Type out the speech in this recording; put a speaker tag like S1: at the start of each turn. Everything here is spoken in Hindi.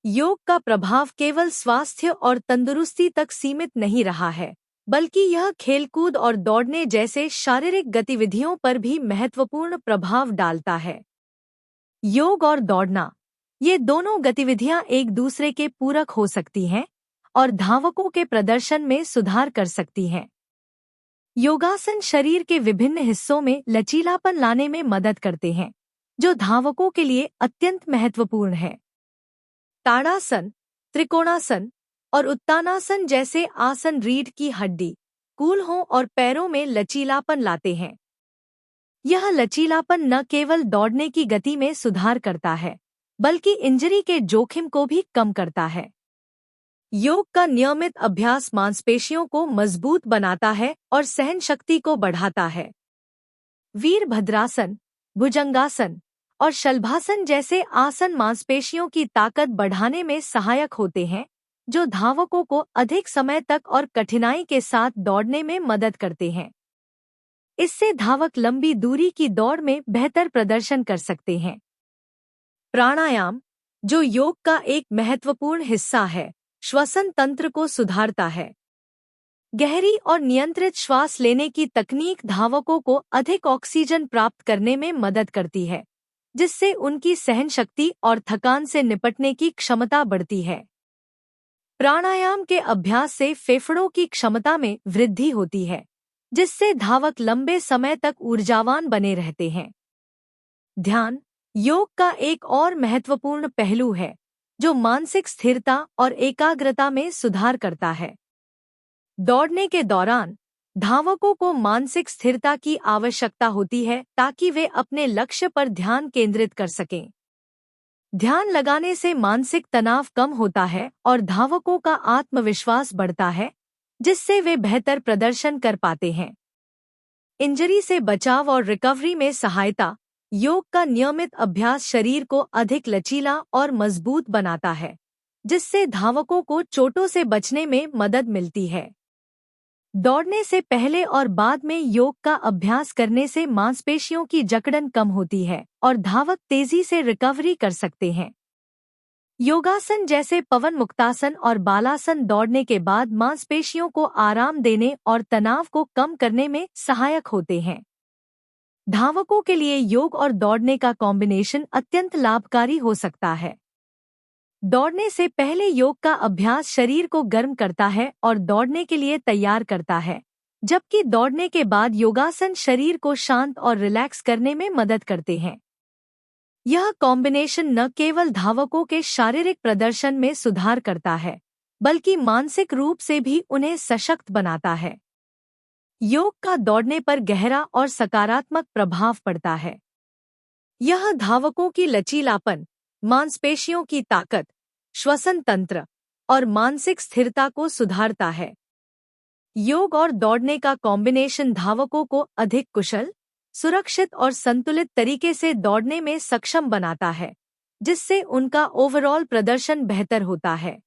S1: योग का प्रभाव केवल स्वास्थ्य और तंदुरुस्ती तक सीमित नहीं रहा है, बल्कि यह खेलकूद और दौड़ने जैसे शारीरिक गतिविधियों पर भी महत्वपूर्ण प्रभाव डालता है। योग और दौड़ना, ये दोनों गतिविधियां एक दूसरे के पूरक हो सकती हैं और धावकों के प्रदर्शन में सुधार कर सकती हैं। योगासन शरीर के विभिन्न हिस्सों में लचीलापन लाने में मदद करते हैं, जो धावकों के लिए अत्यंत महत्वपूर्ण है। ताड़ासन, त्रिकोणासन और उत्तानासन जैसे आसन रीढ़ की हड्डी, कूल्हों और पैरों में लचीलापन लाते हैं। यह लचीलापन न केवल दौड़ने की गति में सुधार करता है, बल्कि इंजरी के जोखिम को भी कम करता है। योग का नियमित अभ्यास मांसपेशियों को मजबूत बनाता है और सहन शक्ति को बढ़ाता है। वीरभद्रासन, भुजंगासन और शलभासन जैसे आसन मांसपेशियों की ताकत बढ़ाने में सहायक होते हैं, जो धावकों को अधिक समय तक और कठिनाई के साथ दौड़ने में मदद करते हैं। इससे धावक लंबी दूरी की दौड़ में बेहतर प्रदर्शन कर सकते हैं। प्राणायाम, जो योग का एक महत्वपूर्ण हिस्सा है, श्वसन तंत्र को सुधारता है। गहरी और नियंत्रित श्वास लेने की तकनीक धावकों को अधिक ऑक्सीजन प्राप्त करने में मदद करती है, जिससे उनकी सहन शक्ति और थकान से निपटने की क्षमता बढ़ती है। प्राणायाम के अभ्यास से फेफड़ों की क्षमता में वृद्धि होती है, जिससे धावक लंबे समय तक ऊर्जावान बने रहते हैं। ध्यान, योग का एक और महत्वपूर्ण पहलू है, जो मानसिक स्थिरता और एकाग्रता में सुधार करता है। दौड़ने के दौरान धावकों को मानसिक स्थिरता की आवश्यकता होती है ताकि वे अपने लक्ष्य पर ध्यान केंद्रित कर सकें। ध्यान लगाने से मानसिक तनाव कम होता है और धावकों का आत्मविश्वास बढ़ता है, जिससे वे बेहतर प्रदर्शन कर पाते हैं। इंजरी से बचाव और रिकवरी में सहायता, योग का नियमित अभ्यास शरीर को अधिक लचीला और मजबूत बनाता है, जिससे धावकों को चोटों से बचने में मदद मिलती है। दौड़ने से पहले और बाद में योग का अभ्यास करने से मांसपेशियों की जकड़न कम होती है और धावक तेजी से रिकवरी कर सकते हैं। योगासन जैसे पवन मुक्तासन और बालासन दौड़ने के बाद मांसपेशियों को आराम देने और तनाव को कम करने में सहायक होते हैं। धावकों के लिए योग और दौड़ने का कॉम्बिनेशन अत्यंत लाभकारी हो सकता है। दौड़ने से पहले योग का अभ्यास शरीर को गर्म करता है और दौड़ने के लिए तैयार करता है, जबकि दौड़ने के बाद योगासन शरीर को शांत और रिलैक्स करने में मदद करते हैं। यह कॉम्बिनेशन न केवल धावकों के शारीरिक प्रदर्शन में सुधार करता है, बल्कि मानसिक रूप से भी उन्हें सशक्त बनाता है। योग का दौड़ने पर गहरा और सकारात्मक प्रभाव पड़ता है। यह धावकों की लचीलापन, मांसपेशियों की ताकत, श्वसन तंत्र और मानसिक स्थिरता को सुधारता है। योग और दौड़ने का कॉम्बिनेशन धावकों को अधिक कुशल, सुरक्षित और संतुलित तरीके से दौड़ने में सक्षम बनाता है, जिससे उनका ओवरऑल प्रदर्शन बेहतर होता है।